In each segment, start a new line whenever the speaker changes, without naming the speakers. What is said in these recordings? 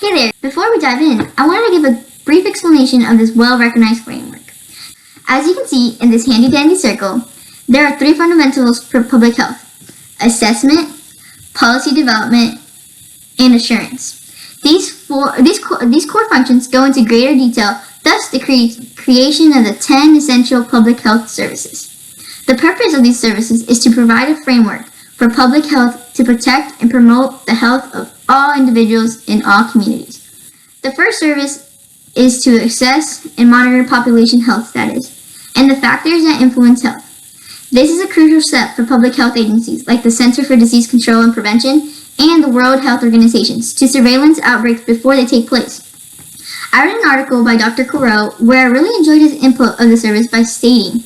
Hey there! Before we dive in, I wanted to give a brief explanation of this well-recognized framework. As you can see in this handy-dandy circle, there are three fundamentals for public health: assessment, policy development, and assurance. These core functions go into greater detail, thus the creation of the 10 essential public health services. The purpose of these services is to provide a framework for public health to protect and promote the health of all individuals in all communities. The first service is to assess and monitor population health status and the factors that influence health. This is a crucial step for public health agencies like the Center for Disease Control and Prevention and the World Health Organization to surveillance outbreaks before they take place. I read an article by Dr. Corot where I really enjoyed his input of the service by stating,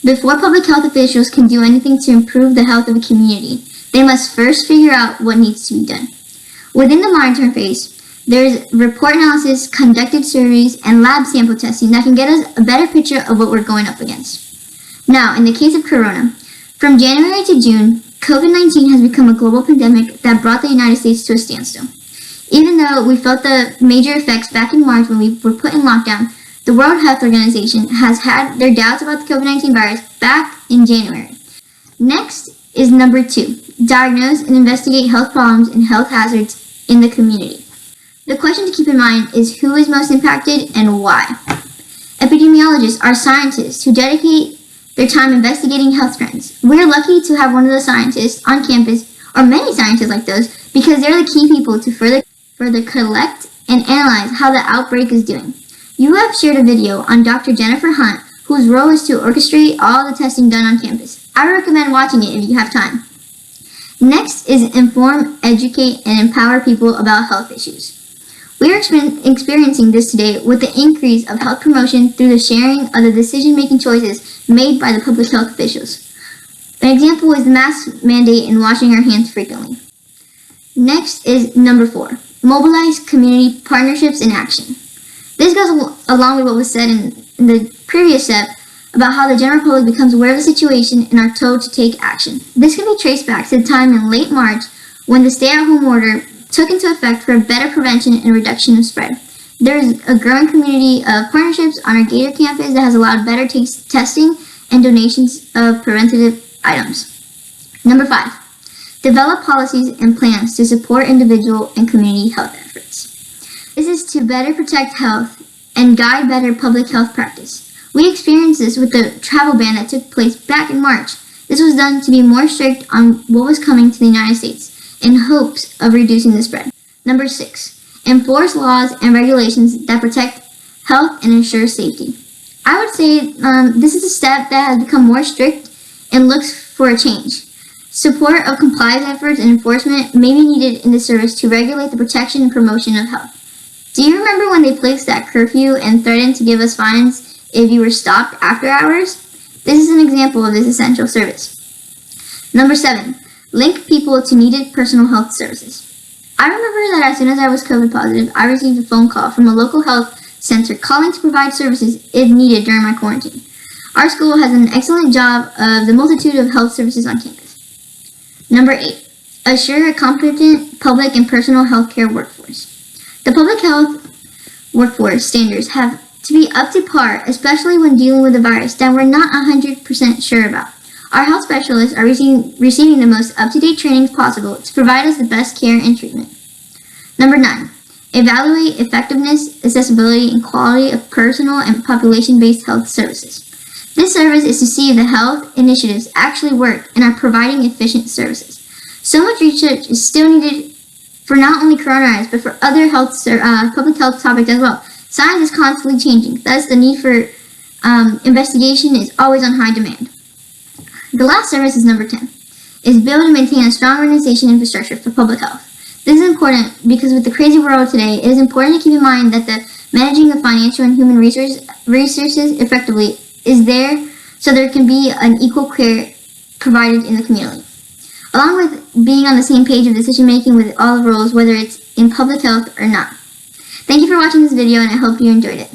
before public health officials can do anything to improve the health of a community, they must first figure out what needs to be done. Within the monitoring phase, there is report analysis, conducted surveys, and lab sample testing that can get us a better picture of what we're going up against. Now, in the case of Corona, from January to June, COVID-19 has become a global pandemic that brought the United States to a standstill. Even though we felt the major effects back in March when we were put in lockdown, the World Health Organization has had their doubts about the COVID-19 virus back in January. Next is number 2, diagnose and investigate health problems and health hazards in the community. The question to keep in mind is who is most impacted and why. Epidemiologists are scientists who dedicate their time investigating health trends. We're lucky to have one of the scientists on campus, or many scientists like those, because they're the key people to further collect and analyze how the outbreak is doing. You have shared a video on Dr. Jennifer Hunt, whose role is to orchestrate all the testing done on campus. I recommend watching it if you have time. Next is inform, educate, and empower people about health issues. We are experiencing this today with the increase of health promotion through the sharing of the decision-making choices made by the public health officials. An example is the mask mandate and washing our hands frequently. Next is number 4, mobilize community partnerships in action. This goes along with what was said in the previous step about how the general public becomes aware of the situation and are told to take action. This can be traced back to the time in late March when the stay-at-home order took into effect for better prevention and reduction of spread. There is a growing community of partnerships on our Gator campus that has allowed better testing and donations of preventative items. Number 5, develop policies and plans to support individual and community health efforts. This is to better protect health and guide better public health practice. We experienced this with the travel ban that took place back in March. This was done to be more strict on what was coming to the United States in hopes of reducing the spread. Number 6, enforce laws and regulations that protect health and ensure safety. I would say this is a step that has become more strict and looks for a change. Support of compliance efforts and enforcement may be needed in the service to regulate the protection and promotion of health. Do you remember when they placed that curfew and threatened to give us fines if you were stopped after hours? This is an example of this essential service. Number 7, link people to needed personal health services. I remember that as soon as I was COVID positive, I received a phone call from a local health center calling to provide services if needed during my quarantine. Our school has an excellent job of the multitude of health services on campus. Number 8, assure a competent public and personal health care workforce. The public health workforce standards have to be up to par, especially when dealing with a virus that we're not 100% sure about. Our health specialists are receiving the most up-to-date trainings possible to provide us the best care and treatment. Number 9, evaluate effectiveness, accessibility, and quality of personal and population-based health services. This service is to see if the health initiatives actually work and are providing efficient services. So much research is still needed for not only coronavirus, but for other public health topics as well. Science is constantly changing, thus the need for investigation is always on high demand. The last service is number 10, is build and maintain a strong organization infrastructure for public health. This is important because with the crazy world today, it is important to keep in mind that the managing of financial and human resources effectively is there so there can be an equal care provided in the community, along with being on the same page of decision making with all the roles, whether it's in public health or not. Thank you for watching this video and I hope you enjoyed it.